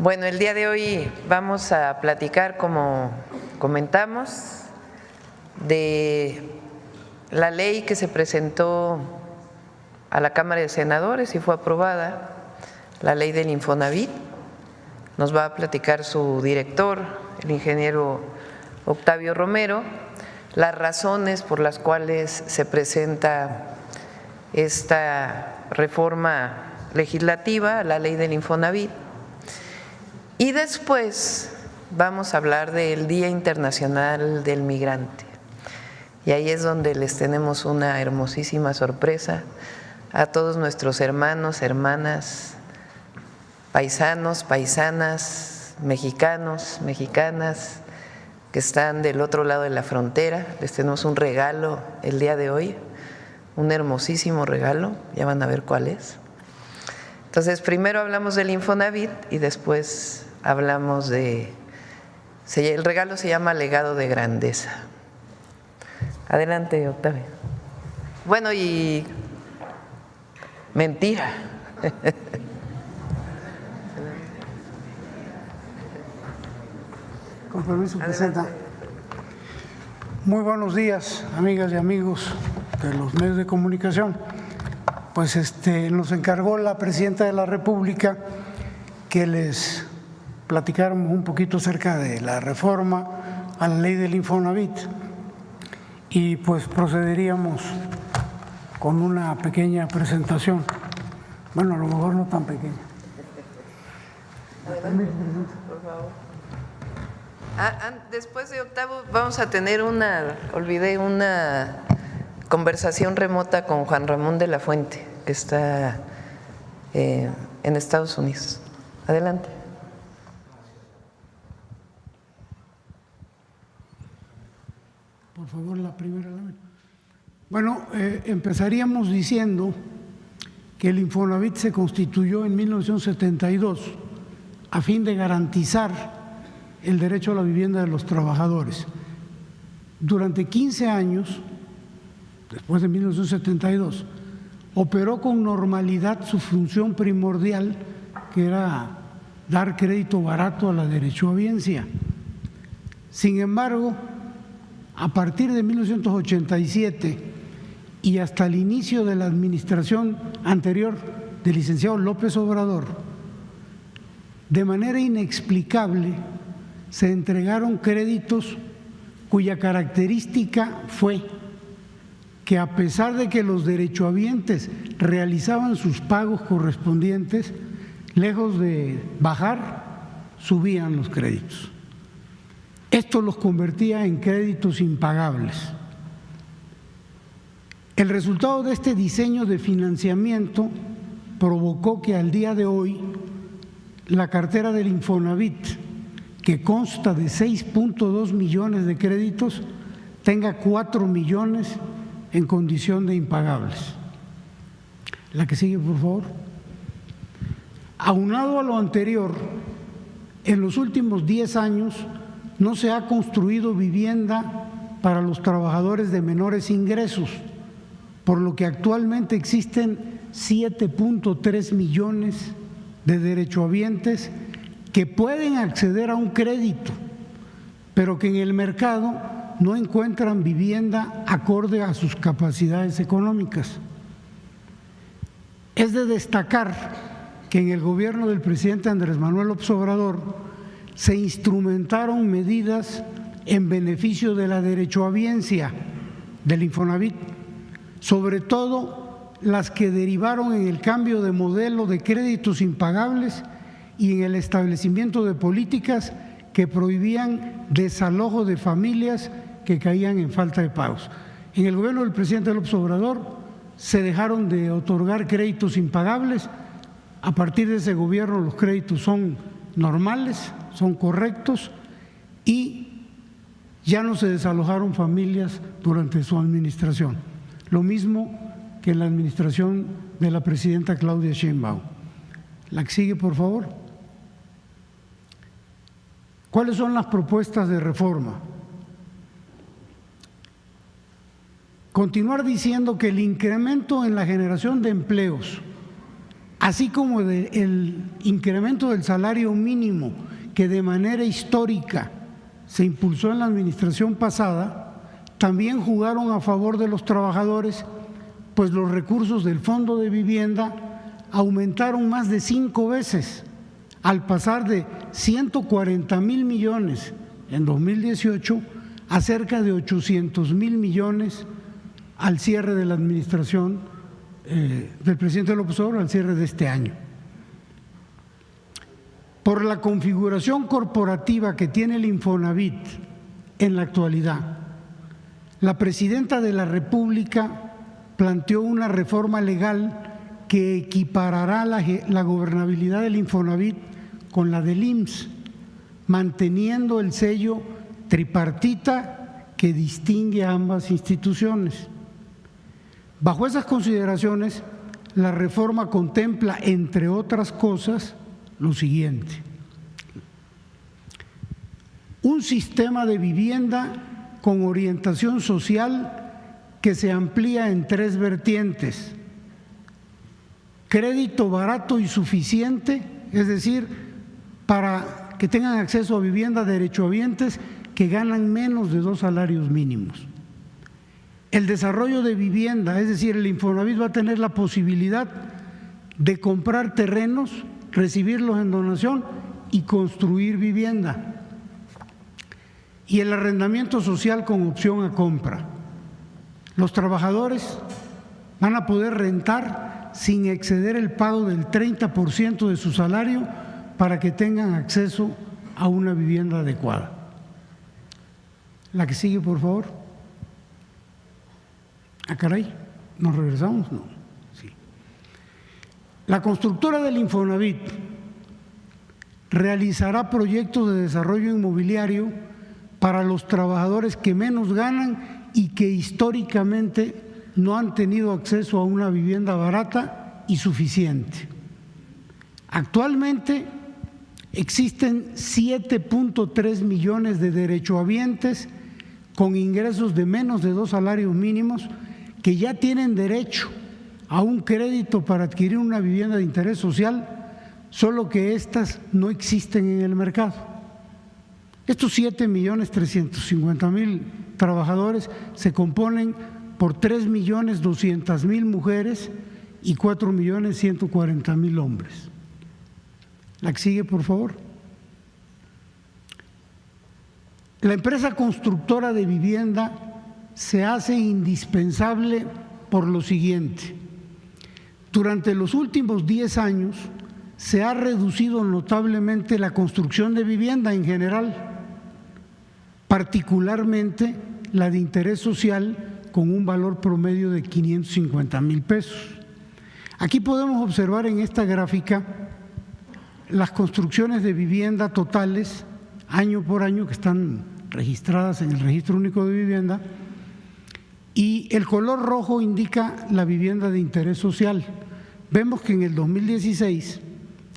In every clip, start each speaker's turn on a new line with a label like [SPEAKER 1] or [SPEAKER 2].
[SPEAKER 1] Bueno, el día de hoy vamos a platicar, como comentamos, de la ley que se presentó a la Cámara de Senadores y fue aprobada, la ley del Infonavit. Nos va a platicar su director, el ingeniero Octavio Romero, las razones por las cuales se presenta esta reforma legislativa a la ley del Infonavit. Y después vamos a hablar del Día Internacional del Migrante. Y ahí es donde les tenemos una hermosísima sorpresa a todos nuestros hermanos, hermanas, paisanos, paisanas, mexicanos, mexicanas que están del otro lado de la frontera. Les tenemos un regalo el día de hoy, un hermosísimo regalo, ya van a ver cuál es. Entonces, primero hablamos del Infonavit y después hablamos de… El regalo se llama Legado de Grandeza. Adelante, Octavio. Bueno, y… mentira.
[SPEAKER 2] Con permiso, Presidenta. Muy buenos días, amigas y amigos de los medios de comunicación. Pues nos encargó la Presidenta de la República que les platicáramos un poquito acerca de la reforma a la ley del Infonavit y pues procederíamos con una pequeña presentación. Bueno, a lo mejor no tan pequeña.
[SPEAKER 1] Adelante, por favor. Después de Octavio vamos a tener una conversación remota con Juan Ramón de la Fuente, que está en Estados Unidos. Adelante.
[SPEAKER 2] Por favor, la primera lámina. Bueno, empezaríamos diciendo que el Infonavit se constituyó en 1972 a fin de garantizar el derecho a la vivienda de los trabajadores. Durante 15 años, después de 1972, operó con normalidad su función primordial, que era dar crédito barato a la derechohabiencia. Sin embargo, a partir de 1987 y hasta el inicio de la administración anterior del licenciado López Obrador, de manera inexplicable se entregaron créditos cuya característica fue que, a pesar de que los derechohabientes realizaban sus pagos correspondientes, lejos de bajar, subían los créditos. Esto los convertía en créditos impagables. El resultado de este diseño de financiamiento provocó que al día de hoy la cartera del Infonavit, que consta de 6.2 millones de créditos, tenga 4 millones en condición de impagables. La que sigue, por favor. Aunado a lo anterior, en los últimos 10 años no se ha construido vivienda para los trabajadores de menores ingresos, por lo que actualmente existen 7.3 millones de derechohabientes que pueden acceder a un crédito, pero que en el mercado no encuentran vivienda acorde a sus capacidades económicas. Es de destacar que en el gobierno del presidente Andrés Manuel López Obrador se instrumentaron medidas en beneficio de la derechohabiencia del Infonavit, sobre todo las que derivaron en el cambio de modelo de créditos impagables y en el establecimiento de políticas que prohibían desalojo de familias que caían en falta de pagos. En el gobierno del presidente López Obrador se dejaron de otorgar créditos impagables. A partir de ese gobierno los créditos son normales, son correctos y ya no se desalojaron familias durante su administración. Lo mismo que en la administración de la presidenta Claudia Sheinbaum. La que sigue, por favor. ¿Cuáles son las propuestas de reforma? Continuar diciendo que el incremento en la generación de empleos así como el incremento del salario mínimo que de manera histórica se impulsó en la administración pasada, también jugaron a favor de los trabajadores, pues los recursos del Fondo de Vivienda aumentaron más de 5 veces, al pasar de 140,000 millones en 2018 a cerca de 800,000 millones al cierre de la administración del presidente López Obrador, al cierre de este año. Por la configuración corporativa que tiene el Infonavit en la actualidad, la presidenta de la República planteó una reforma legal que equiparará la gobernabilidad del Infonavit con la del IMSS, manteniendo el sello tripartita que distingue a ambas instituciones. Bajo esas consideraciones, la reforma contempla, entre otras cosas, lo siguiente: un sistema de vivienda con orientación social que se amplía en 3 vertientes: crédito barato y suficiente, es decir, para que tengan acceso a vivienda derechohabientes que ganan menos de 2 salarios mínimos. El desarrollo de vivienda, es decir, el Infonavit va a tener la posibilidad de comprar terrenos, recibirlos en donación y construir vivienda. Y el arrendamiento social con opción a compra. Los trabajadores van a poder rentar sin exceder el pago del 30% de su salario para que tengan acceso a una vivienda adecuada. La que sigue, por favor. Ah, caray, ¿nos regresamos? No. Sí. La constructora del Infonavit realizará proyectos de desarrollo inmobiliario para los trabajadores que menos ganan y que históricamente no han tenido acceso a una vivienda barata y suficiente. Actualmente existen 7.3 millones de derechohabientes con ingresos de menos de 2 salarios mínimos que ya tienen derecho a un crédito para adquirir una vivienda de interés social, solo que estas no existen en el mercado. Estos 7.350.000 trabajadores se componen por 3.200.000 mujeres y 4.140.000 hombres. La que sigue, por favor. La empresa constructora de vivienda se hace indispensable por lo siguiente: durante los últimos 10 años se ha reducido notablemente la construcción de vivienda en general, particularmente la de interés social, con un valor promedio de 550,000 pesos. Aquí podemos observar en esta gráfica las construcciones de vivienda totales año por año que están registradas en el Registro Único de Vivienda, y el color rojo indica la vivienda de interés social. Vemos que en el 2016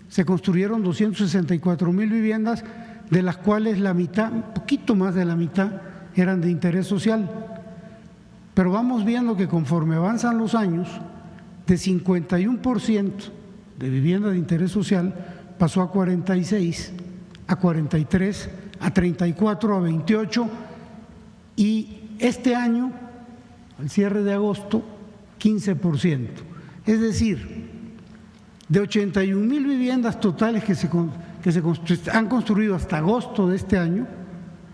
[SPEAKER 2] se construyeron 264,000 viviendas, de las cuales la mitad, un poquito más de la mitad, eran de interés social. Pero vamos viendo que conforme avanzan los años, de 51% de vivienda de interés social pasó a 46, a 43, a 34, a 28, y este año, al cierre de agosto, 15%. Es decir, de 81,000 viviendas totales que se han construido hasta agosto de este año,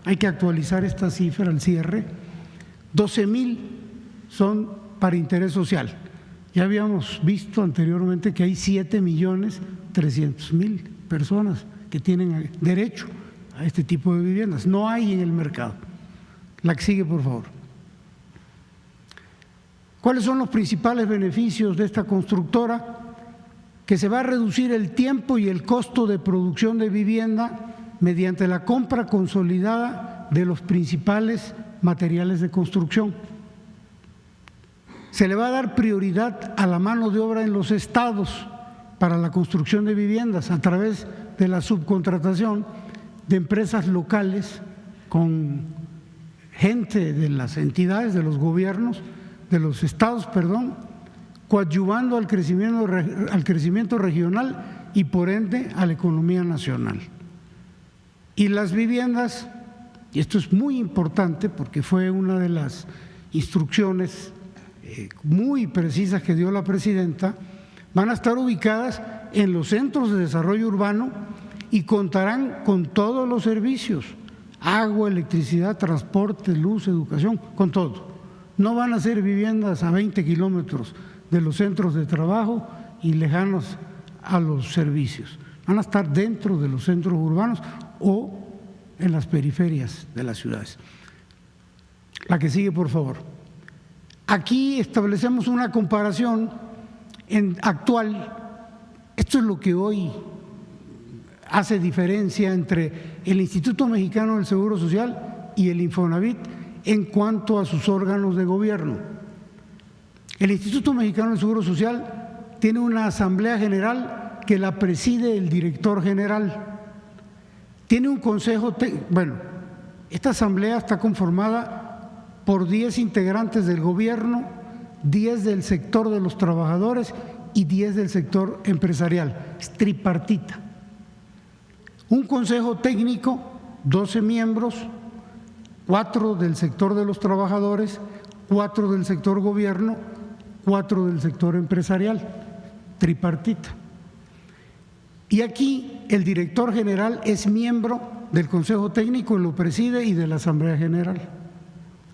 [SPEAKER 2] hay que actualizar esta cifra al cierre, 12,000 son para interés social. Ya habíamos visto anteriormente que hay 7.300.000 personas que tienen derecho a este tipo de viviendas. No hay en el mercado. La que sigue, por favor. ¿Cuáles son los principales beneficios de esta constructora? Que se va a reducir el tiempo y el costo de producción de vivienda mediante la compra consolidada de los principales materiales de construcción. Se le va a dar prioridad a la mano de obra en los estados para la construcción de viviendas a través de la subcontratación de empresas locales con gente de las entidades, de los gobiernos, de los estados, coadyuvando al crecimiento regional y por ende a la economía nacional. Y las viviendas, y esto es muy importante porque fue una de las instrucciones muy precisas que dio la presidenta, van a estar ubicadas en los centros de desarrollo urbano y contarán con todos los servicios, agua, electricidad, transporte, luz, educación, con todo. No van a ser viviendas a 20 kilómetros de los centros de trabajo y lejanos a los servicios. Van a estar dentro de los centros urbanos o en las periferias de las ciudades. La que sigue, por favor. Aquí establecemos una comparación actual. Esto es lo que hoy hace diferencia entre el Instituto Mexicano del Seguro Social y el Infonavit en cuanto a sus órganos de gobierno. El Instituto Mexicano del Seguro Social tiene una asamblea general que la preside el director general. Tiene un consejo, esta asamblea está conformada por 10 integrantes del gobierno, 10 del sector de los trabajadores y 10 del sector empresarial, es tripartita. Un consejo técnico, 12 miembros, 4 del sector de los trabajadores, 4 del sector gobierno, 4 del sector empresarial, tripartita. Y aquí el director general es miembro del Consejo Técnico, lo preside, y de la Asamblea General.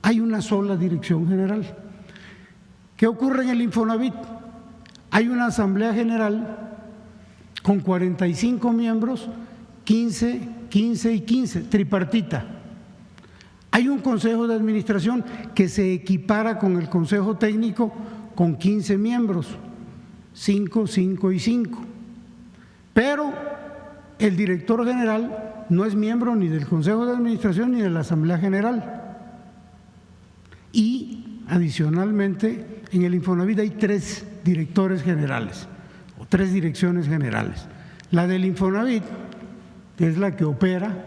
[SPEAKER 2] Hay una sola dirección general. ¿Qué ocurre en el Infonavit? Hay una Asamblea General con 45 miembros, 15 y 15, tripartita. Hay un Consejo de Administración que se equipara con el Consejo Técnico con 15 miembros, 5, 5 y 5. Pero el director general no es miembro ni del Consejo de Administración ni de la Asamblea General. Y adicionalmente en el Infonavit hay 3 directores generales o 3 direcciones generales. La del Infonavit, que es la que opera,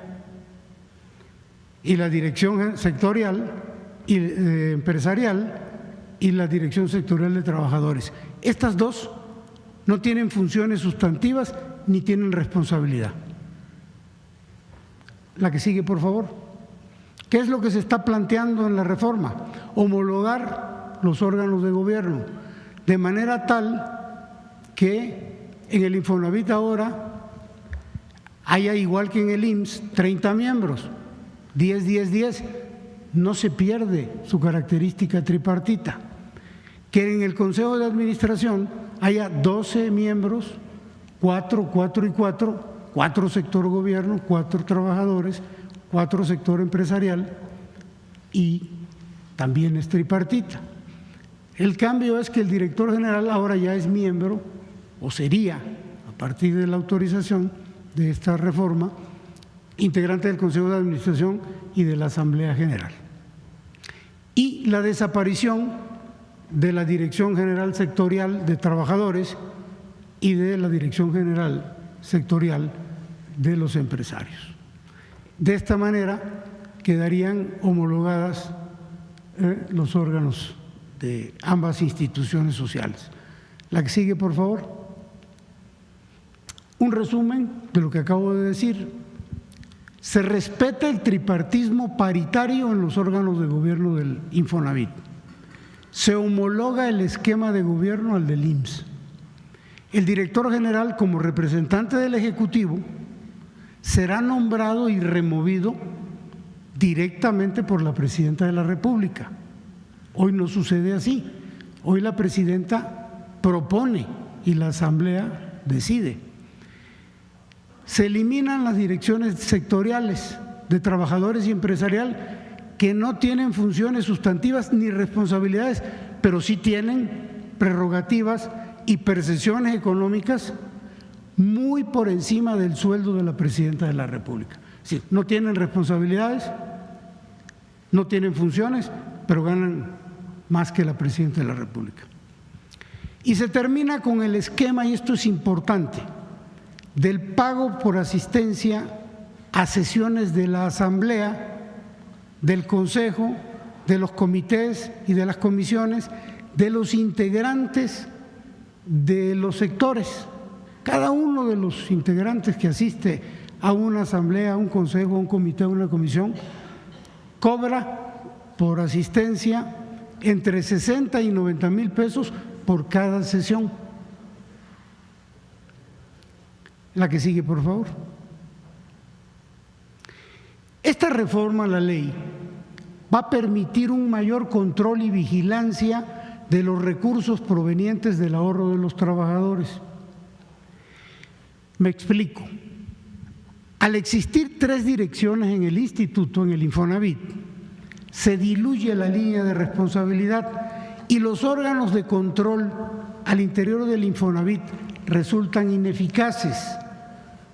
[SPEAKER 2] y la dirección sectorial y empresarial y la dirección sectorial de trabajadores. Estas 2 no tienen funciones sustantivas ni tienen responsabilidad. La que sigue, por favor. ¿Qué es lo que se está planteando en la reforma? Homologar los órganos de gobierno, de manera tal que en el Infonavit ahora haya, igual que en el IMSS, 30 miembros, 10, 10, 10, no se pierde su característica tripartita. Que en el Consejo de Administración haya 12 miembros, 4, 4 y 4, 4 sector gobierno, 4 trabajadores, 4 sector empresarial, y también es tripartita. El cambio es que el director general ahora ya es miembro, o sería, a partir de la autorización de esta reforma, integrante del Consejo de Administración y de la Asamblea General. Y la desaparición de la Dirección General Sectorial de Trabajadores y de la Dirección General Sectorial de los Empresarios. De esta manera quedarían homologadas los órganos de ambas instituciones sociales. La que sigue, por favor. Un resumen de lo que acabo de decir. Se respeta el tripartismo paritario en los órganos de gobierno del Infonavit. Se homologa el esquema de gobierno al del IMSS. El director general, como representante del Ejecutivo, será nombrado y removido directamente por la Presidenta de la República. Hoy no sucede así. Hoy la Presidenta propone y la Asamblea decide. Se eliminan las direcciones sectoriales de trabajadores y empresarial que no tienen funciones sustantivas ni responsabilidades, pero sí tienen prerrogativas y percepciones económicas muy por encima del sueldo de la Presidenta de la República. Es decir, no tienen responsabilidades, no tienen funciones, pero ganan más que la Presidenta de la República. Y se termina con el esquema, y esto es importante, del pago por asistencia a sesiones de la Asamblea, del Consejo, de los comités y de las comisiones, de los integrantes de los sectores. Cada uno de los integrantes que asiste a una asamblea, a un consejo, a un comité, a una comisión, cobra por asistencia entre 60 y 90 mil pesos por cada sesión. La que sigue, por favor. Esta reforma a la ley va a permitir un mayor control y vigilancia de los recursos provenientes del ahorro de los trabajadores. Me explico. Al existir 3 direcciones en el instituto, en el Infonavit, se diluye la línea de responsabilidad y los órganos de control al interior del Infonavit resultan ineficaces.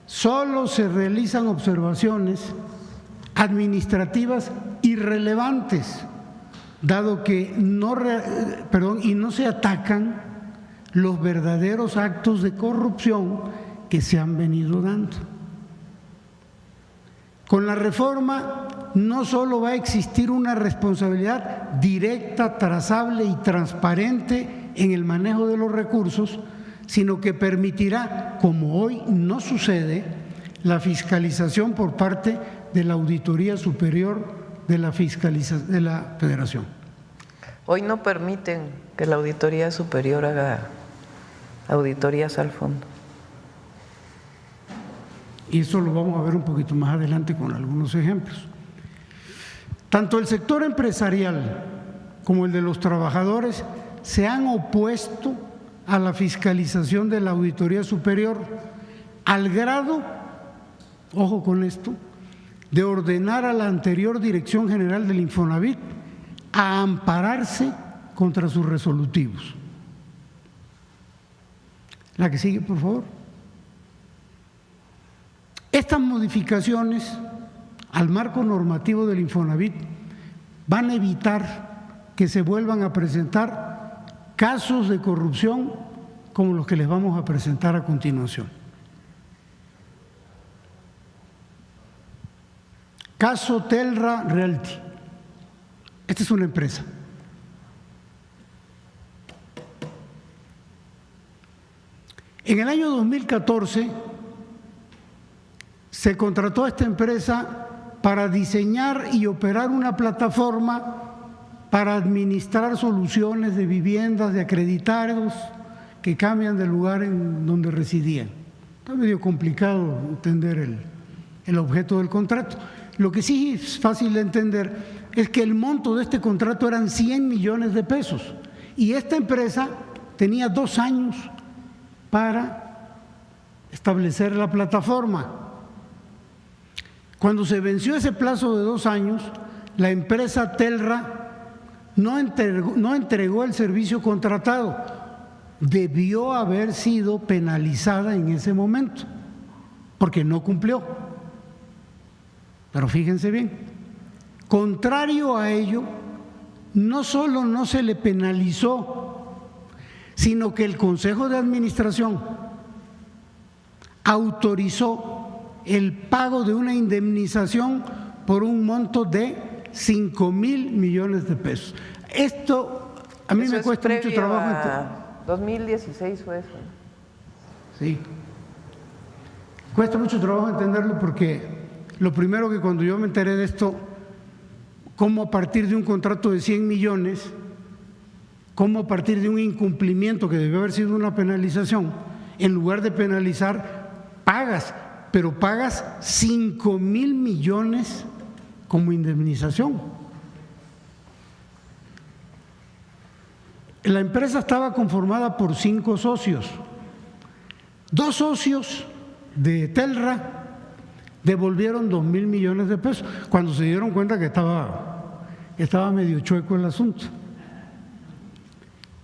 [SPEAKER 2] Solo se realizan observaciones administrativas irrelevantes, dado que no se atacan los verdaderos actos de corrupción que se han venido dando. Con la reforma no solo va a existir una responsabilidad directa, trazable y transparente en el manejo de los recursos, sino que permitirá, como hoy no sucede, la fiscalización por parte de la Auditoría Superior de la Federación.
[SPEAKER 1] Hoy no permiten que la Auditoría Superior haga auditorías al fondo.
[SPEAKER 2] Y eso lo vamos a ver un poquito más adelante con algunos ejemplos. Tanto el sector empresarial como el de los trabajadores se han opuesto a la fiscalización de la Auditoría Superior al grado, ojo con esto, de ordenar a la anterior Dirección General del Infonavit a ampararse contra sus resolutivos. La que sigue, por favor. Estas modificaciones al marco normativo del Infonavit van a evitar que se vuelvan a presentar casos de corrupción como los que les vamos a presentar a continuación. Caso Telra Realty. Esta es una empresa. En el año 2014 se contrató a esta empresa para diseñar y operar una plataforma para administrar soluciones de viviendas de acreditados que cambian de lugar en donde residían. Está medio complicado entender el objeto del contrato. Lo que sí es fácil de entender es que el monto de este contrato eran 100 millones de pesos y esta empresa tenía 2 años para establecer la plataforma. Cuando se venció ese plazo de 2 años, la empresa Telra no entregó el servicio contratado. Debió haber sido penalizada en ese momento, porque no cumplió. Pero fíjense bien, contrario a ello, no solo no se le penalizó, sino que el Consejo de Administración autorizó el pago de una indemnización por un monto de 5,000 millones de pesos. Esto a mí me cuesta mucho trabajo.
[SPEAKER 1] 2016 fue eso.
[SPEAKER 2] Sí. Cuesta mucho trabajo entenderlo porque lo primero que cuando yo me enteré de esto, cómo a partir de un contrato de 100 millones, cómo a partir de un incumplimiento que debió haber sido una penalización, en lugar de penalizar, pagas, pero pagas 5,000 millones como indemnización. La empresa estaba conformada por 5 socios. 2 socios de Telra devolvieron 2,000 millones de pesos cuando se dieron cuenta que estaba medio chueco el asunto.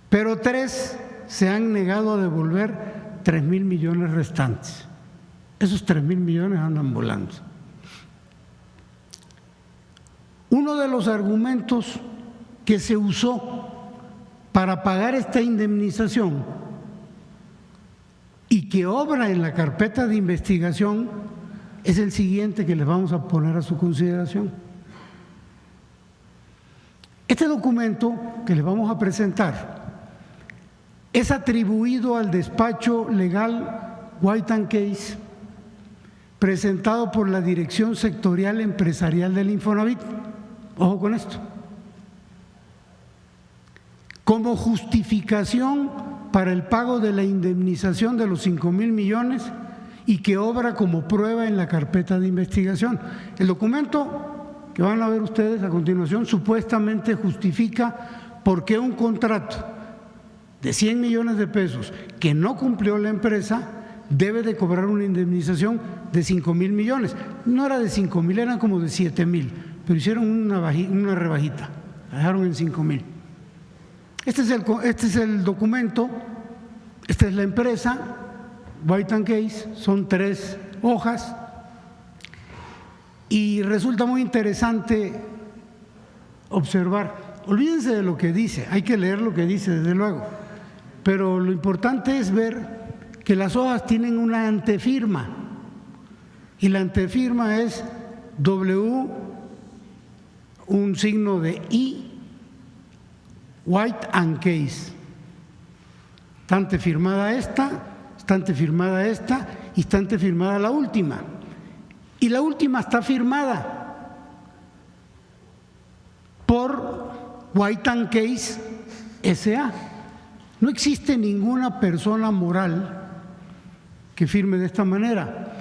[SPEAKER 2] Pero 3 se han negado a devolver 3,000 millones restantes. Esos 3,000 millones andan volando. Uno de los argumentos que se usó para pagar esta indemnización y que obra en la carpeta de investigación es el siguiente que les vamos a poner a su consideración. Este documento que les vamos a presentar es atribuido al despacho legal White & Case, presentado por la Dirección Sectorial Empresarial del Infonavit. Ojo con esto. Como justificación para el pago de la indemnización de los 5,000 millones y que obra como prueba en la carpeta de investigación. El documento que van a ver ustedes a continuación supuestamente justifica por qué un contrato de 100 millones de pesos que no cumplió la empresa debe de cobrar una indemnización de 5,000 millones. No era de 5,000, eran como de 7,000, pero hicieron una rebajita, la dejaron en 5,000. Este es el documento, esta es la empresa, White & Case, son 3 hojas y resulta muy interesante observar. Olvídense de lo que dice, hay que leer lo que dice desde luego, pero lo importante es ver que las hojas tienen una antefirma y la antefirma es W, un signo de I, White & Case. Está antefirmada esta, está antefirmada esta y está antefirmada la última. Y la última está firmada por White & Case S.A. No existe ninguna persona moral que firme de esta manera.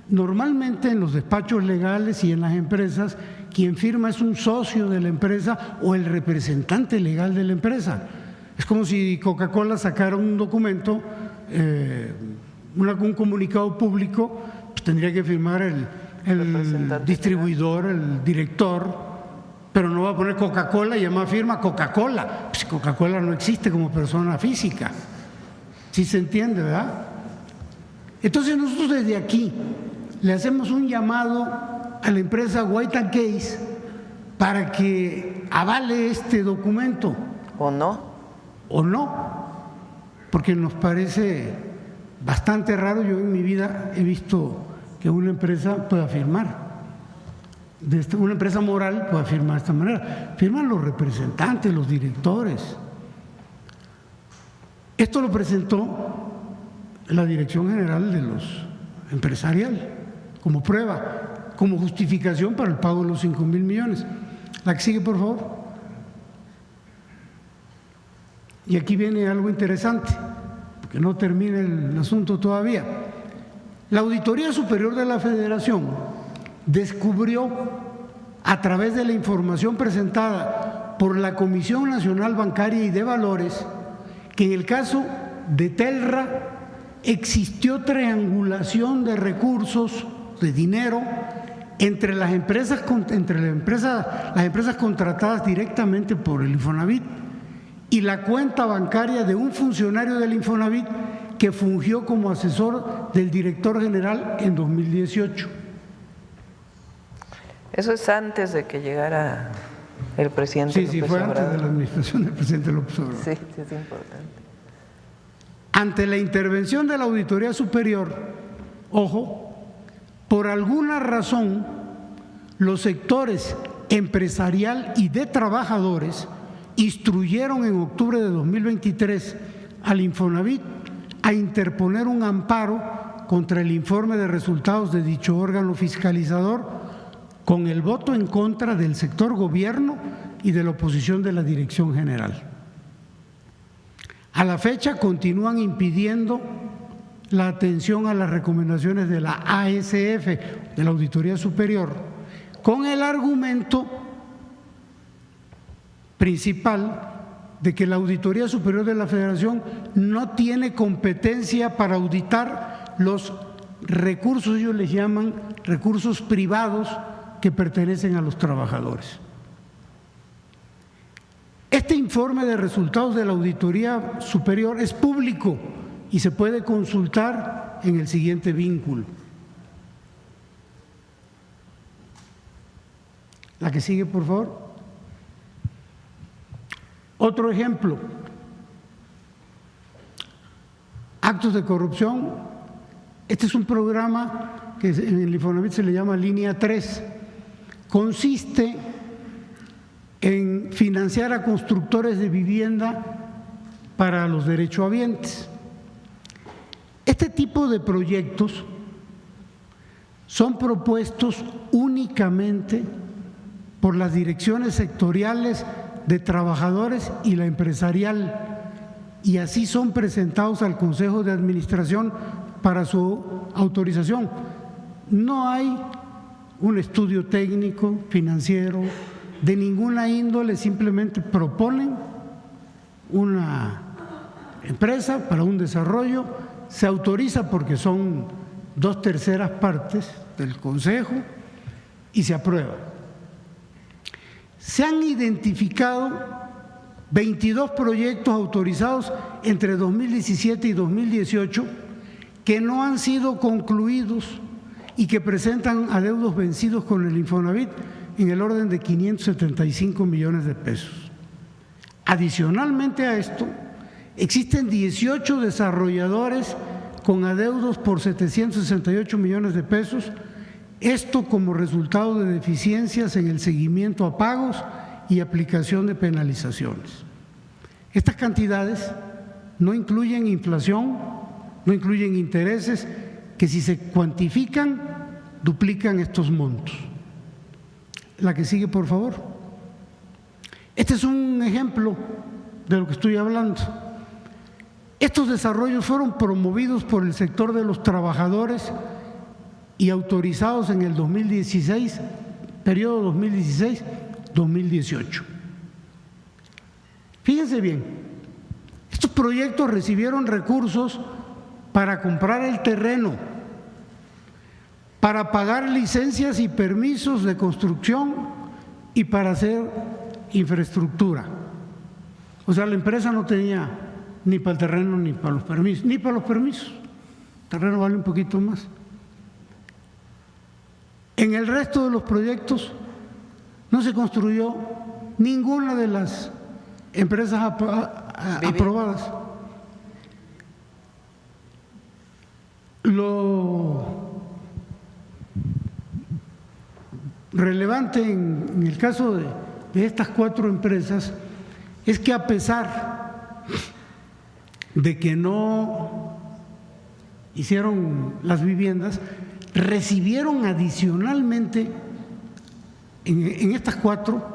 [SPEAKER 2] Normalmente en los despachos legales y en las empresas, quien firma es un socio de la empresa o el representante legal de la empresa. Es como si Coca-Cola sacara un documento, un comunicado público, pues tendría que firmar el distribuidor, el director, pero no va a poner Coca-Cola y además firma Coca-Cola. Pues Coca-Cola no existe como persona física. ¿Sí se entiende, verdad? Entonces nosotros desde aquí le hacemos un llamado a la empresa White & Case para que avale este documento.
[SPEAKER 1] ¿O no?
[SPEAKER 2] O no, porque nos parece bastante raro. Yo en mi vida he visto que una empresa pueda firmar, una empresa moral pueda firmar de esta manera. Firman los representantes, los directores. Esto lo presentó la Dirección General de los Empresarial como prueba, como justificación para el pago de los 5,000 millones. La que sigue, por favor. Y aquí viene algo interesante, porque no termina el asunto todavía. La Auditoría Superior de la Federación descubrió, a través de la información presentada por la Comisión Nacional Bancaria y de Valores, que en el caso de Telra existió triangulación de recursos, de dinero, entre las empresas contratadas directamente por el Infonavit y la cuenta bancaria de un funcionario del Infonavit que fungió como asesor del director general en 2018.
[SPEAKER 1] Eso es antes de que llegara el presidente López Obrador.
[SPEAKER 2] Sí, fue antes de la administración del presidente López Obrador.
[SPEAKER 1] Sí, es importante.
[SPEAKER 2] Ante la intervención de la Auditoría Superior, ojo, por alguna razón, los sectores empresarial y de trabajadores instruyeron en octubre de 2023 al Infonavit a interponer un amparo contra el informe de resultados de dicho órgano fiscalizador con el voto en contra del sector gobierno y de la oposición de la Dirección General. A la fecha continúan impidiendo la atención a las recomendaciones de la ASF, de la Auditoría Superior, con el argumento principal de que la Auditoría Superior de la Federación no tiene competencia para auditar los recursos, ellos les llaman recursos privados que pertenecen a los trabajadores. Este informe de resultados de la Auditoría Superior es público y se puede consultar en el siguiente vínculo. La que sigue, por favor. Otro ejemplo, actos de corrupción. Este es un programa que en el Infonavit se le llama Línea 3. Consiste en financiar a constructores de vivienda para los derechohabientes. Este tipo de proyectos son propuestos únicamente por las direcciones sectoriales de trabajadores y la empresarial, y así son presentados al Consejo de Administración para su autorización. No hay un estudio técnico, financiero, de ninguna índole, simplemente proponen una empresa para un desarrollo, se autoriza porque son 2/3 partes del Consejo y se aprueba. Se han identificado 22 proyectos autorizados entre 2017 y 2018 que no han sido concluidos y que presentan adeudos vencidos con el Infonavit en el orden de 575 millones de pesos. Adicionalmente a esto, existen 18 desarrolladores con adeudos por 768 millones de pesos, esto como resultado de deficiencias en el seguimiento a pagos y aplicación de penalizaciones. Estas cantidades no incluyen inflación, no incluyen intereses, que si se cuantifican, duplican estos montos. La que sigue, por favor. Este es un ejemplo de lo que estoy hablando. Estos desarrollos fueron promovidos por el sector de los trabajadores y autorizados en el 2016, periodo 2016-2018. Fíjense bien, estos proyectos recibieron recursos para comprar el terreno, para pagar licencias y permisos de construcción y para hacer infraestructura. O sea, la empresa no tenía ni para el terreno ni para los permisos, ni para los permisos. El terreno vale un poquito más. En el resto de los proyectos no se construyó ninguna de las empresas aprobadas. Lo relevante en el caso de estas 4 empresas es que a pesar de que no hicieron las viviendas, recibieron adicionalmente en estas 4,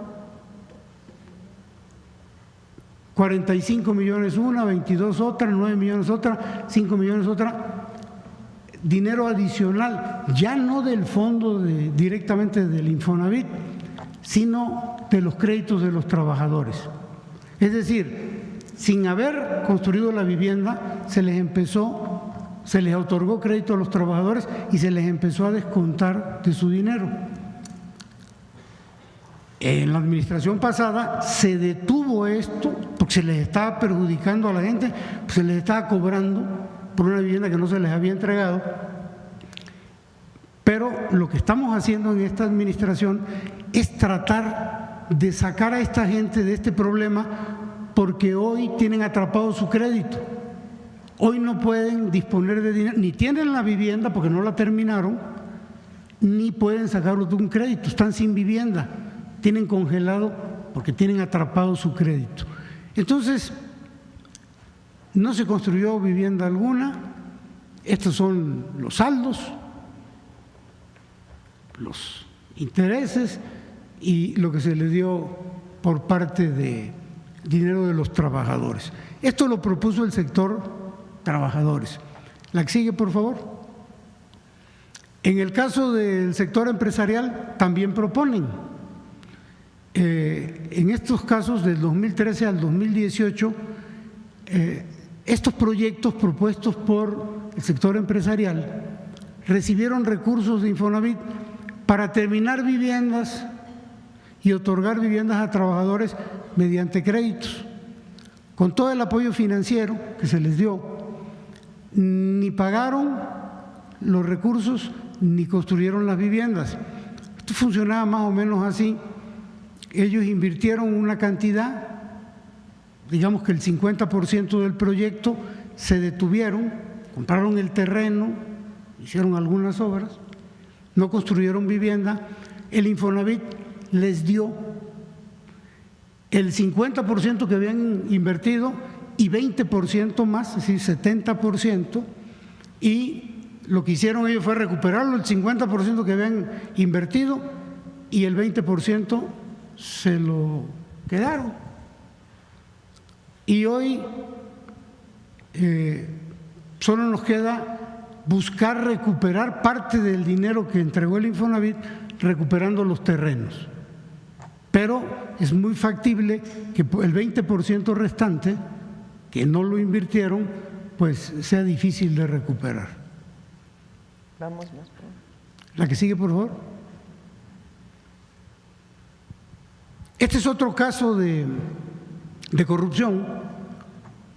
[SPEAKER 2] 45 millones una, 22 otra, 9 millones otra, 5 millones otra, dinero adicional, ya no del fondo directamente del Infonavit, sino de los créditos de los trabajadores. Es decir, sin haber construido la vivienda, se les otorgó crédito a los trabajadores y se les empezó a descontar de su dinero. En la administración pasada se detuvo esto porque se les estaba perjudicando a la gente, se les estaba cobrando por una vivienda que no se les había entregado. Pero lo que estamos haciendo en esta administración es tratar de sacar a esta gente de este problema, porque hoy tienen atrapado su crédito. Hoy no pueden disponer de dinero, ni tienen la vivienda porque no la terminaron, ni pueden sacarlo de un crédito, están sin vivienda, tienen congelado porque tienen atrapado su crédito. Entonces, no se construyó vivienda alguna, estos son los saldos, los intereses y lo que se le dio por parte de dinero de los trabajadores. Esto lo propuso el sector trabajadores. La que sigue, por favor. En el caso del sector empresarial también proponen. En estos casos del 2013 al 2018, estos proyectos propuestos por el sector empresarial recibieron recursos de Infonavit para terminar viviendas y otorgar viviendas a trabajadores mediante créditos. Con todo el apoyo financiero que se les dio, ni pagaron los recursos ni construyeron las viviendas. Esto funcionaba más o menos así. Ellos invirtieron una cantidad, digamos que el 50% del proyecto, se detuvieron, compraron el terreno, hicieron algunas obras, no construyeron vivienda, el Infonavit les dio el 50% que habían invertido y 20% más, es decir, 70%, y lo que hicieron ellos fue recuperarlo, el 50% que habían invertido y el 20% se lo quedaron. Y hoy solo nos queda buscar recuperar parte del dinero que entregó el Infonavit, recuperando los terrenos. Pero es muy factible que el 20% restante, que no lo invirtieron, pues sea difícil de recuperar.
[SPEAKER 1] Vamos más.
[SPEAKER 2] La que sigue, por favor. Este es otro caso de corrupción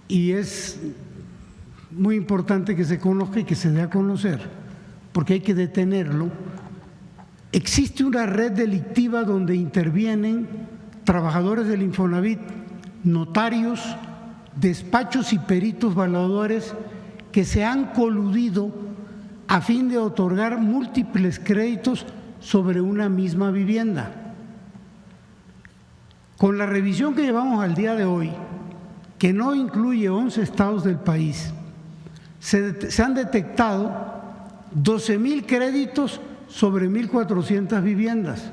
[SPEAKER 2] y es muy importante que se conozca y que se dé a conocer, porque hay que detenerlo. Existe una red delictiva donde intervienen trabajadores del Infonavit, notarios, despachos y peritos evaluadores que se han coludido a fin de otorgar múltiples créditos sobre una misma vivienda. Con la revisión que llevamos al día de hoy, que no incluye 11 estados del país, se han detectado 12,000 créditos sobre 1,400 viviendas,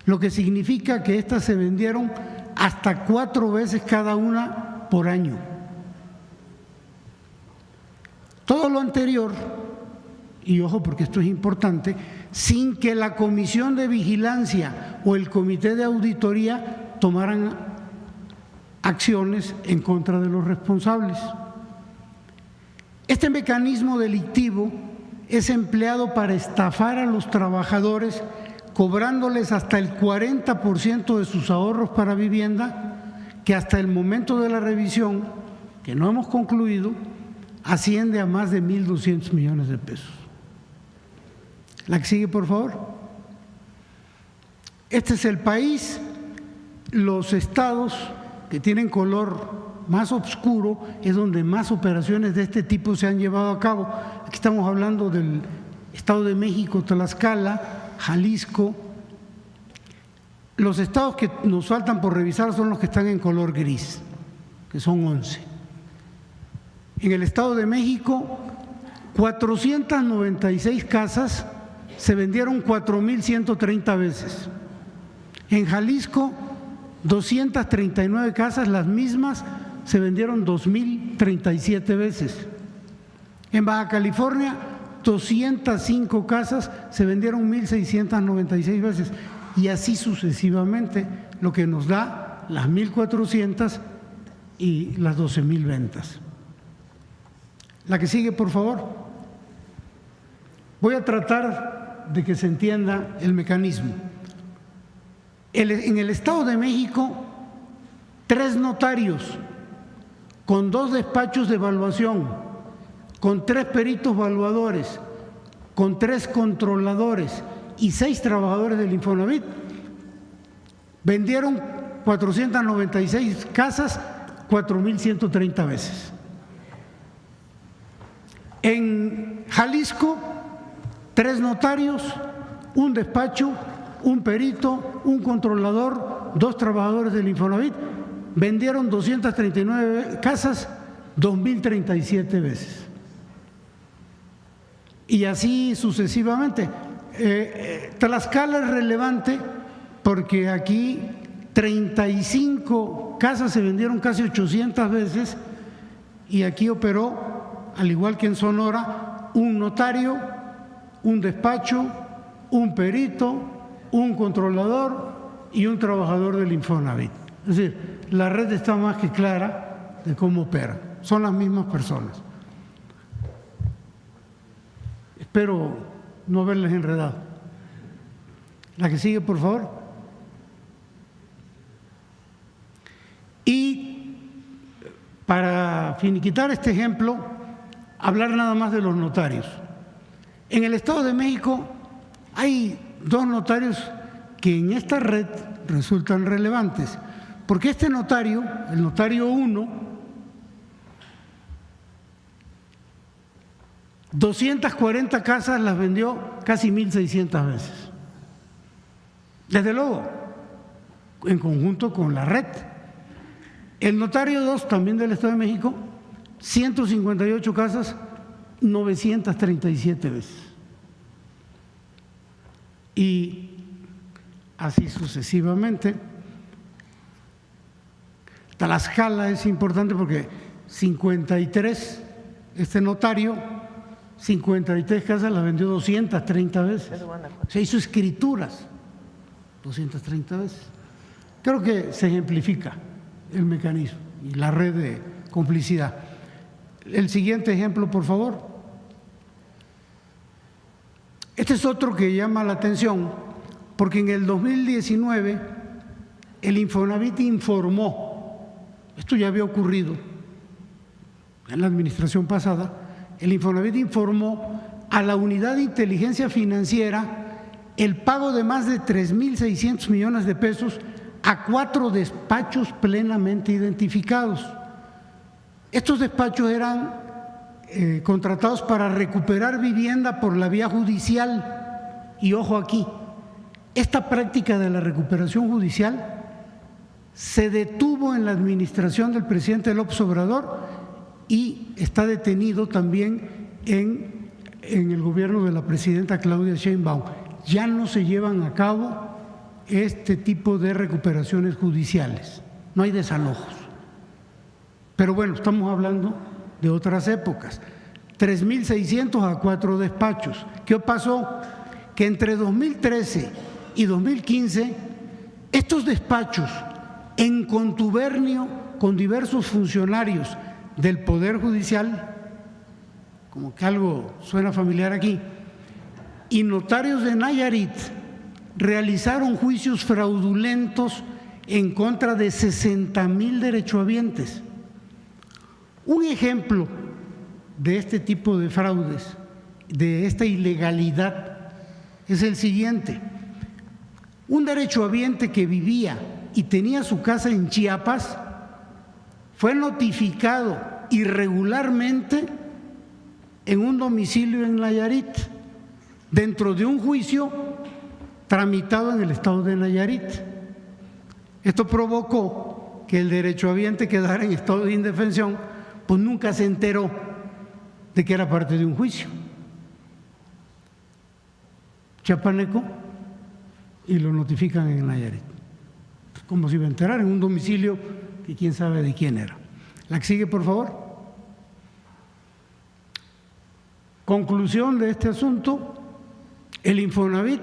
[SPEAKER 2] lo que significa que estas se vendieron hasta 4 veces cada una por año. Todo lo anterior, y ojo porque esto es importante, sin que la Comisión de Vigilancia o el Comité de Auditoría tomaran acciones en contra de los responsables. Este mecanismo delictivo es empleado para estafar a los trabajadores, cobrándoles hasta el 40% de sus ahorros para vivienda, que hasta el momento de la revisión, que no hemos concluido, asciende a más de 1,200 millones de pesos. La que sigue, por favor. Este es el país. Los estados que tienen color más oscuro es donde más operaciones de este tipo se han llevado a cabo. Aquí estamos hablando del Estado de México, Tlaxcala, Jalisco. Los estados que nos faltan por revisar son los que están en color gris, que son 11. En el Estado de México, 496 casas se vendieron 4,130 veces. En Jalisco, 239 casas, las mismas, se vendieron 2,037 veces. En Baja California, 205 casas, se vendieron 1,696 veces. Y así sucesivamente, lo que nos da las 1,400 y las 12,000 ventas. La que sigue, por favor. Voy a tratar de que se entienda el mecanismo. En el Estado de México, 3 notarios con 2 despachos de evaluación, con 3 peritos evaluadores, con 3 controladores y 6 trabajadores del Infonavit, vendieron 496 casas 4,130 veces. En Jalisco, 3 notarios, 1 despacho, 1 perito, 1 controlador, 2 trabajadores del Infonavit, vendieron 239 casas 2,037 veces. Y así sucesivamente. Tlaxcala es relevante porque aquí 35 casas se vendieron casi 800 veces y aquí operó, al igual que en Sonora, 1 notario, 1 despacho, 1 perito, 1 controlador y 1 trabajador del Infonavit. Es decir, la red está más que clara de cómo opera. Son las mismas personas. Espero no haberles enredado. La que sigue, por favor. Y para finiquitar este ejemplo, hablar nada más de los notarios. En el Estado de México hay 2 notarios que en esta red resultan relevantes, porque este notario, el notario 1, 240 casas las vendió casi 1,600 veces. Desde luego, en conjunto con la red. El notario 2, también del Estado de México, 158 casas, 937 veces. Y así sucesivamente. Tlaxcala es importante porque 53, este notario, 53 casas las vendió 230 veces. Se hizo escrituras 230 veces. Creo que se ejemplifica el mecanismo y la red de complicidad. El siguiente ejemplo, por favor. Este es otro que llama la atención porque en el 2019 el Infonavit informó, esto ya había ocurrido en la administración pasada, el Infonavit informó a la Unidad de Inteligencia Financiera el pago de más de 3.600 millones de pesos a 4 despachos plenamente identificados. Estos despachos eran contratados para recuperar vivienda por la vía judicial. Y ojo aquí, esta práctica de la recuperación judicial se detuvo en la administración del presidente López Obrador y está detenido también en el gobierno de la presidenta Claudia Sheinbaum. Ya no se llevan a cabo este tipo de recuperaciones judiciales, no hay desalojos. Pero bueno, estamos hablando de otras épocas. 3.600 a 4 despachos. ¿Qué pasó? Que entre 2013 y 2015, estos despachos, en contubernio con diversos funcionarios del Poder Judicial, como que algo suena familiar aquí, y notarios de Nayarit, realizaron juicios fraudulentos en contra de 60,000 derechohabientes. Un ejemplo de este tipo de fraudes, de esta ilegalidad, es el siguiente. Un derechohabiente que vivía y tenía su casa en Chiapas fue notificado irregularmente en un domicilio en Nayarit, dentro de un juicio tramitado en el estado de Nayarit. Esto provocó que el derechohabiente quedara en estado de indefensión, pues nunca se enteró de que era parte de un juicio chiapaneco y lo notifican en Nayarit. Como si iba a enterar en un domicilio que quién sabe de quién era. La que sigue, por favor. Conclusión de este asunto: el Infonavit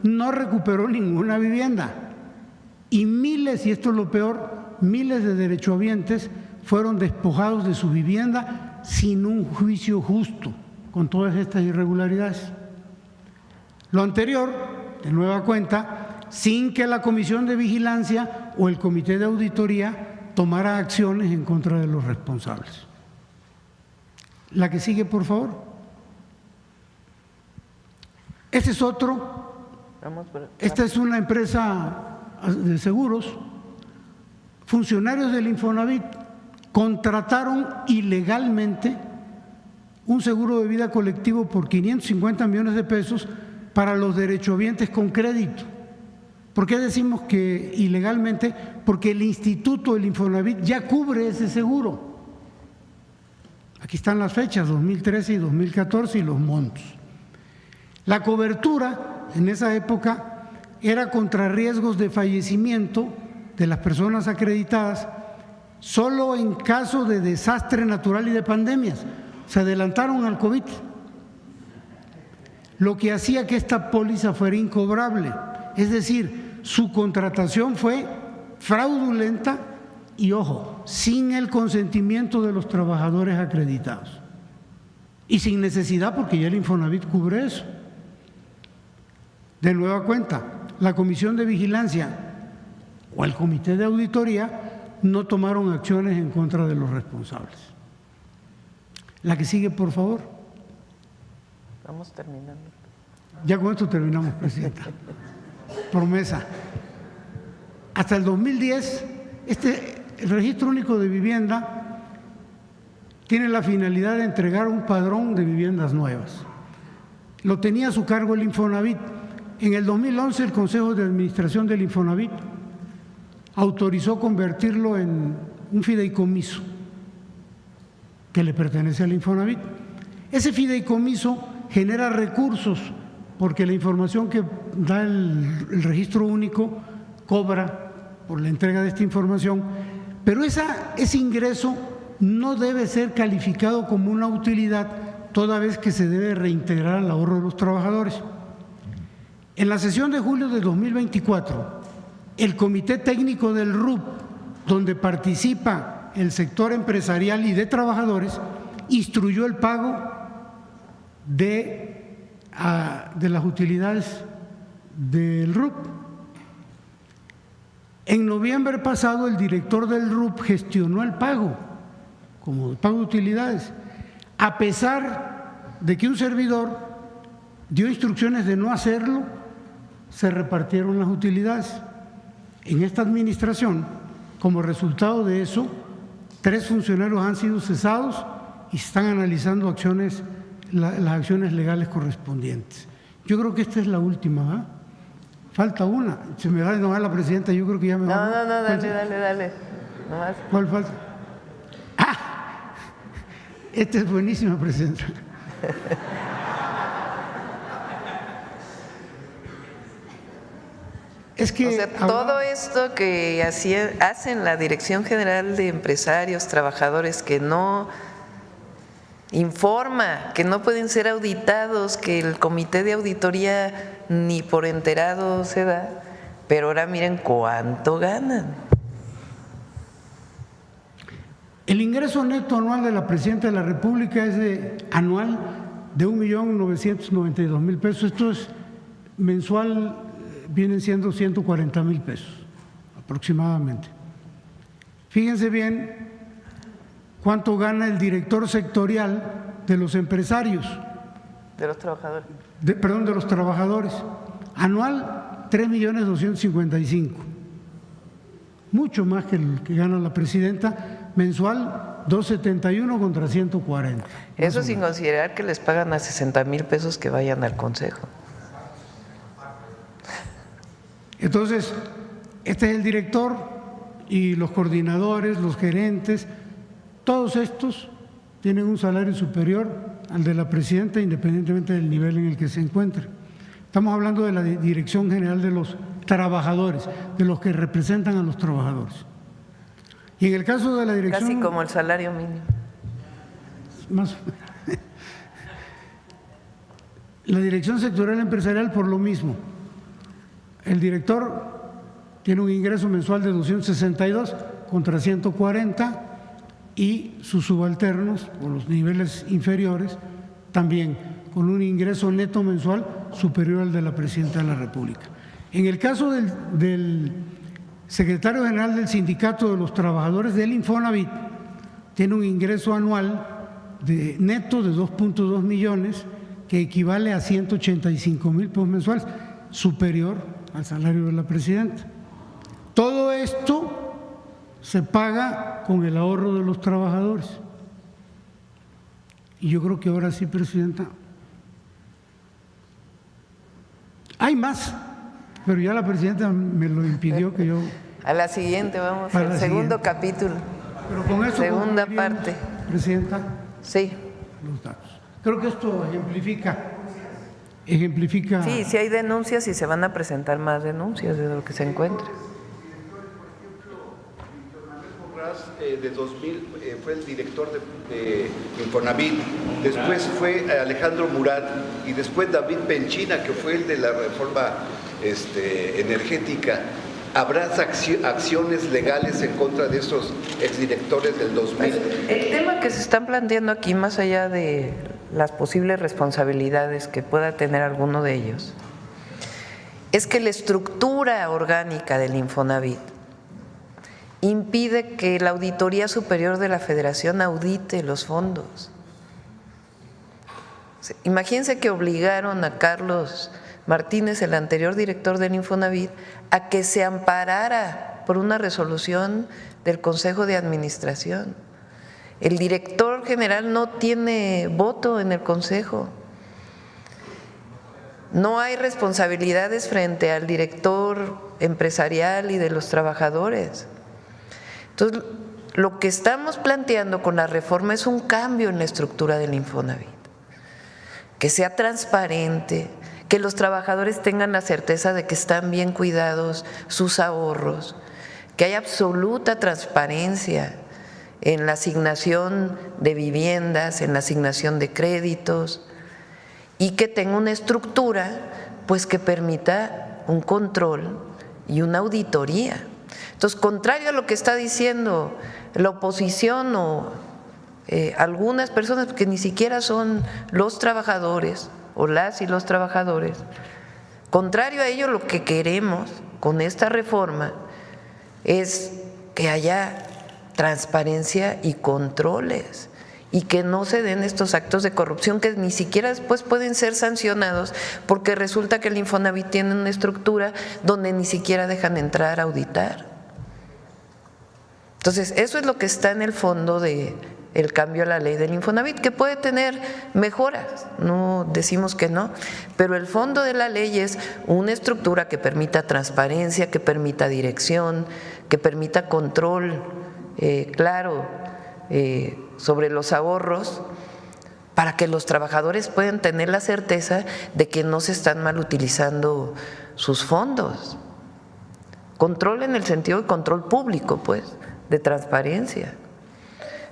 [SPEAKER 2] no recuperó ninguna vivienda y miles, y esto es lo peor, miles de derechohabientes fueron despojados de su vivienda sin un juicio justo, con todas estas irregularidades. Lo anterior, de nueva cuenta, sin que la Comisión de Vigilancia o el Comité de Auditoría tomara acciones en contra de los responsables. La que sigue, por favor. Este es otro. Esta es una empresa de seguros. Funcionarios del Infonavit contrataron ilegalmente un seguro de vida colectivo por 550 millones de pesos para los derechohabientes con crédito. ¿Por qué decimos que ilegalmente? Porque el instituto, el Infonavit, ya cubre ese seguro. Aquí están las fechas, 2013 y 2014 y los montos. La cobertura en esa época era contra riesgos de fallecimiento de las personas acreditadas solo en caso de desastre natural y de pandemias. Se adelantaron al COVID, lo que hacía que esta póliza fuera incobrable. Es decir, su contratación fue fraudulenta y, ojo, sin el consentimiento de los trabajadores acreditados y sin necesidad, porque ya el Infonavit cubre eso. De nueva cuenta, la Comisión de Vigilancia o el Comité de Auditoría no tomaron acciones en contra de los responsables. La que sigue, por favor.
[SPEAKER 1] Vamos terminando.
[SPEAKER 2] Ya con esto terminamos, Presidenta. Promesa. Hasta el 2010, el Registro Único de Vivienda tiene la finalidad de entregar un padrón de viviendas nuevas. Lo tenía a su cargo el Infonavit. En el 2011, el Consejo de Administración del Infonavit autorizó convertirlo en un fideicomiso que le pertenece al Infonavit. Ese fideicomiso genera recursos porque la información que da el registro único cobra por la entrega de esta información, pero ese ingreso no debe ser calificado como una utilidad toda vez que se debe reintegrar al ahorro de los trabajadores. En la sesión de julio de 2024, el Comité Técnico del RUP, donde participa el sector empresarial y de trabajadores, instruyó el pago de las utilidades del RUP. En noviembre pasado, el director del RUP gestionó el pago, como el pago de utilidades, a pesar de que un servidor dio instrucciones de no hacerlo, se repartieron las utilidades. En esta administración, como resultado de eso, 3 funcionarios han sido cesados y se están analizando las acciones legales correspondientes. Yo creo que esta es la última, ¿verdad? Falta una. Se me va a enojar la presidenta, yo creo que ya me va.
[SPEAKER 1] No, dale. Nomás.
[SPEAKER 2] ¿Cuál falta? ¡Ah! Esta es buenísima, presidenta. Es que,
[SPEAKER 1] o sea, todo esto que hacen la Dirección General de Empresarios, Trabajadores, que no informa, que no pueden ser auditados, que el comité de auditoría ni por enterado se da, pero ahora miren cuánto ganan.
[SPEAKER 2] El ingreso neto anual de la Presidenta de la República es anual de 1.992.000 pesos. Esto es mensual, vienen siendo 140.000 pesos aproximadamente. Fíjense bien cuánto gana el director sectorial de los empresarios.
[SPEAKER 1] De los trabajadores.
[SPEAKER 2] De los trabajadores. Anual, 3.255.000. Mucho más que el que gana la presidenta. Mensual, 271 contra 140.
[SPEAKER 1] Eso sin considerar que les pagan a 60,000 pesos que vayan al consejo.
[SPEAKER 2] Entonces, este es el director y los coordinadores, los gerentes, todos estos tienen un salario superior al de la presidenta independientemente del nivel en el que se encuentre. Estamos hablando de la Dirección General de los Trabajadores, de los que representan a los trabajadores. Y en el caso de la dirección…
[SPEAKER 1] Casi como el salario mínimo.
[SPEAKER 2] Más, la Dirección Sectorial Empresarial por lo mismo. El director tiene un ingreso mensual de 262 contra 140 y sus subalternos o los niveles inferiores también con un ingreso neto mensual superior al de la Presidenta de la República. En el caso del secretario general del Sindicato de los Trabajadores del Infonavit, tiene un ingreso anual neto de 2.2 millones que equivale a 185,000 pesos mensuales, superior al salario de la presidenta. Todo esto se paga con el ahorro de los trabajadores. Y yo creo que ahora sí, presidenta, hay más, pero ya la presidenta me lo impidió que yo…
[SPEAKER 1] A la siguiente vamos, al segundo capítulo.
[SPEAKER 2] Pero con eso
[SPEAKER 1] segunda parte.
[SPEAKER 2] Presidenta.
[SPEAKER 1] Sí.
[SPEAKER 2] Los datos. Creo que esto ejemplifica.
[SPEAKER 1] Sí, hay denuncias y se van a presentar más denuncias de lo que se encuentre.
[SPEAKER 3] De 2000 fue el director de Infonavit, después fue Alejandro Murat y después David Penchina, que fue el de la reforma energética. ¿Habrá acciones legales en contra de esos exdirectores del 2000?
[SPEAKER 1] El tema que se están planteando aquí, más allá de las posibles responsabilidades que pueda tener alguno de ellos, es que la estructura orgánica del Infonavit impide que la Auditoría Superior de la Federación audite los fondos. Imagínense que obligaron a Carlos Martínez, el anterior director del Infonavit, a que se amparara por una resolución del Consejo de Administración. El director general no tiene voto en el Consejo. No hay responsabilidades frente al director empresarial y de los trabajadores. Entonces, lo que estamos planteando con la reforma es un cambio en la estructura del Infonavit, que sea transparente, que los trabajadores tengan la certeza de que están bien cuidados sus ahorros, que haya absoluta transparencia en la asignación de viviendas, en la asignación de créditos, y que tenga una estructura pues que permita un control y una auditoría. Entonces, contrario a lo que está diciendo la oposición o algunas personas que ni siquiera son los trabajadores o las y los trabajadores, contrario a ello, lo que queremos con esta reforma es que haya transparencia y controles y que no se den estos actos de corrupción que ni siquiera después pueden ser sancionados porque resulta que el Infonavit tiene una estructura donde ni siquiera dejan entrar a auditar. Entonces, eso es lo que está en el fondo de el cambio a la ley del Infonavit, que puede tener mejoras, no decimos que no, pero el fondo de la ley es una estructura que permita transparencia, que permita dirección, que permita control claro sobre los ahorros, para que los trabajadores puedan tener la certeza de que no se están mal utilizando sus fondos. Control en el sentido de control público, pues, de transparencia.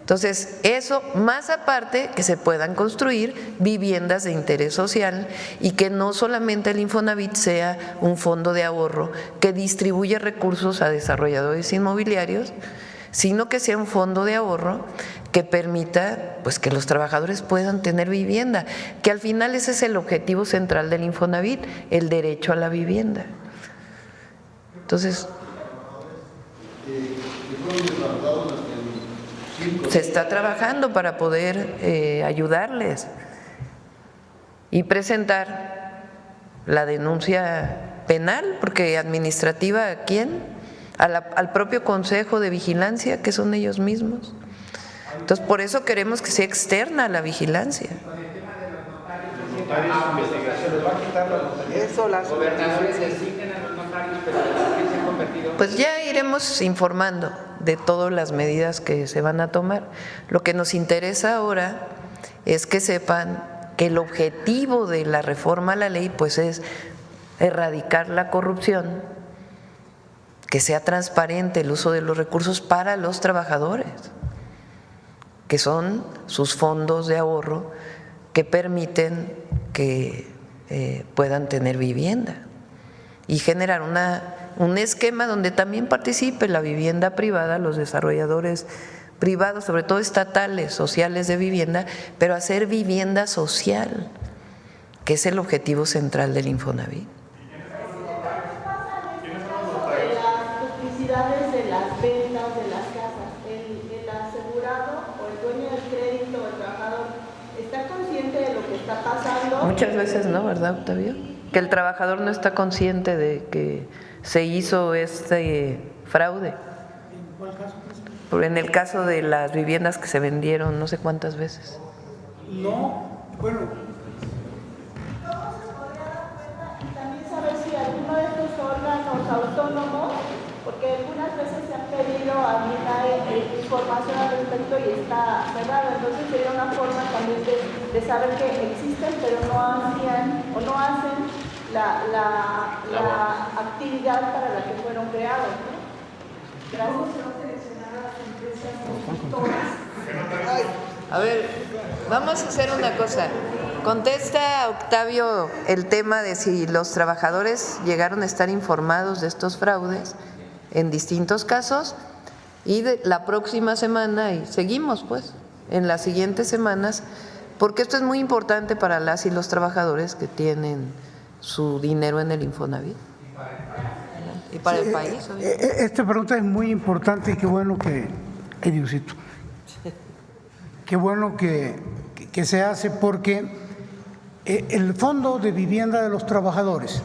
[SPEAKER 1] Entonces, eso más aparte que se puedan construir viviendas de interés social y que no solamente el Infonavit sea un fondo de ahorro que distribuye recursos a desarrolladores inmobiliarios, sino que sea un fondo de ahorro que permita pues que los trabajadores puedan tener vivienda, que al final ese es el objetivo central del Infonavit, el derecho a la vivienda. Entonces, se está trabajando para poder ayudarles y presentar la denuncia penal, porque administrativa, ¿a quién? Al propio Consejo de Vigilancia, que son ellos mismos. Entonces, por eso queremos que sea externa la vigilancia.
[SPEAKER 4] Eso, las gobernadores designan a los notarios, pero ¿quién se ha convertido?
[SPEAKER 1] Pues ya iremos informando de todas las medidas que se van a tomar. Lo que nos interesa ahora es que sepan que el objetivo de la reforma a la ley pues es erradicar la corrupción, que sea transparente el uso de los recursos para los trabajadores, que son sus fondos de ahorro que permiten que puedan tener vivienda y generar un esquema donde también participe la vivienda privada, los desarrolladores privados, sobre todo estatales, sociales de vivienda, pero hacer vivienda social, que es el objetivo central del Infonavit.
[SPEAKER 5] De las ventas de las casas, el asegurado o el dueño del crédito o el trabajador está consciente de lo que está pasando.
[SPEAKER 1] Muchas veces no, ¿verdad, Octavio? Que el trabajador no está consciente de que se hizo este fraude.
[SPEAKER 2] ¿En cuál caso?
[SPEAKER 1] En el caso de las viviendas que se vendieron no sé cuántas veces.
[SPEAKER 2] No, bueno.
[SPEAKER 5] Y también saber si alguno de estos órganos autónomos, porque algunas veces se ha pedido a MINAE información al respecto y está cerrado, entonces sería una forma también de saber que existen, pero no hacían o no hacen la actividad para la que fueron creados, ¿no? Gracias.
[SPEAKER 1] A ver, vamos a hacer una cosa. Contesta, Octavio, el tema de si los trabajadores llegaron a estar informados de estos fraudes en distintos casos, y de la próxima semana, y seguimos pues en las siguientes semanas, porque esto es muy importante para las y los trabajadores que tienen su dinero en el Infonavit y para el país.
[SPEAKER 2] Esta pregunta es muy importante y qué bueno Diosito, qué bueno que se hace, porque el Fondo de Vivienda de los Trabajadores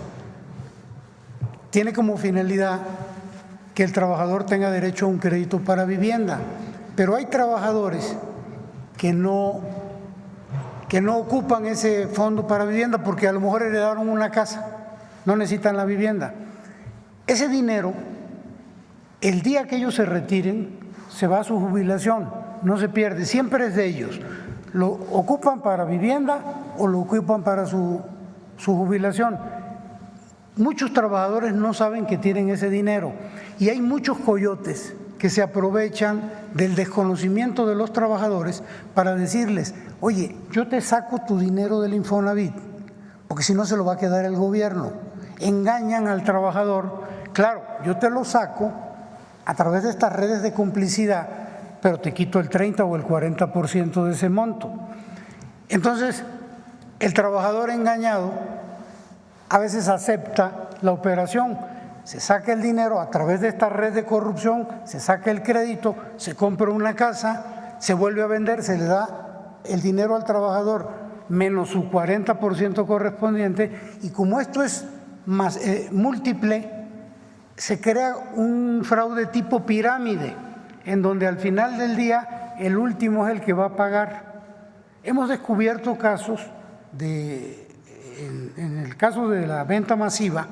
[SPEAKER 2] tiene como finalidad que el trabajador tenga derecho a un crédito para vivienda, pero hay trabajadores que no ocupan ese fondo para vivienda porque a lo mejor heredaron una casa, no necesitan la vivienda. Ese dinero, el día que ellos se retiren, se va a su jubilación, no se pierde, siempre es de ellos. Lo ocupan para vivienda o lo ocupan para su jubilación. Muchos trabajadores no saben que tienen ese dinero y hay muchos coyotes que se aprovechan del desconocimiento de los trabajadores para decirles: oye, yo te saco tu dinero del Infonavit, porque si no se lo va a quedar el gobierno. Engañan al trabajador: claro, yo te lo saco a través de estas redes de complicidad, pero te quito el 30 o el 40% de ese monto. Entonces, el trabajador engañado a veces acepta la operación, se saca el dinero a través de esta red de corrupción, se saca el crédito, se compra una casa, se vuelve a vender, se le da el dinero al trabajador menos su 40% correspondiente, y como esto es más múltiple, se crea un fraude tipo pirámide, en donde al final del día el último es el que va a pagar. Hemos descubierto casos en el caso de la venta masiva,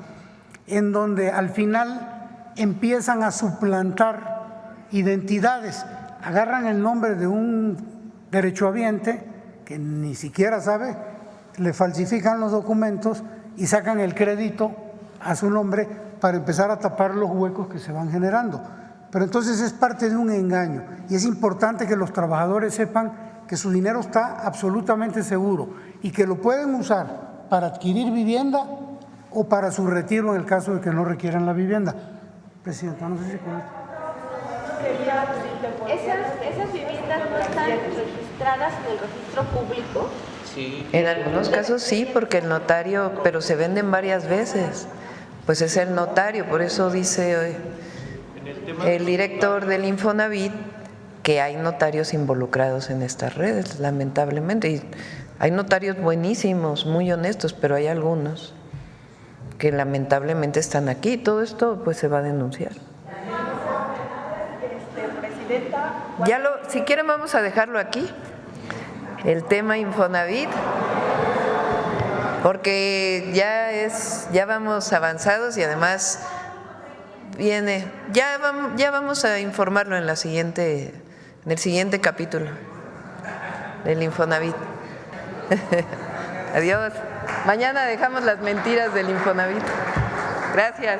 [SPEAKER 2] en donde al final empiezan a suplantar identidades, agarran el nombre de un derechohabiente que ni siquiera sabe, le falsifican los documentos y sacan el crédito a su nombre para empezar a tapar los huecos que se van generando. Pero entonces es parte de un engaño y es importante que los trabajadores sepan que su dinero está absolutamente seguro y que lo pueden usar para adquirir vivienda o para su retiro en el caso de que no requieran la vivienda. Presidenta, no sé si con esto.
[SPEAKER 5] ¿Esas viviendas no están registradas en el registro público?
[SPEAKER 4] Sí.
[SPEAKER 1] En algunos casos sí, porque el notario, pero se venden varias veces, pues es el notario, por eso dice el director del Infonavit que hay notarios involucrados en estas redes, lamentablemente, y hay notarios buenísimos, muy honestos, pero hay algunos que lamentablemente están aquí. Todo esto pues se va a denunciar.
[SPEAKER 5] Presidenta.
[SPEAKER 1] Si quieren vamos a dejarlo aquí, el tema Infonavit, porque ya vamos avanzados y además ya vamos a informarlo en el siguiente capítulo del Infonavit. Adiós. Mañana dejamos las mentiras del Infonavit. Gracias.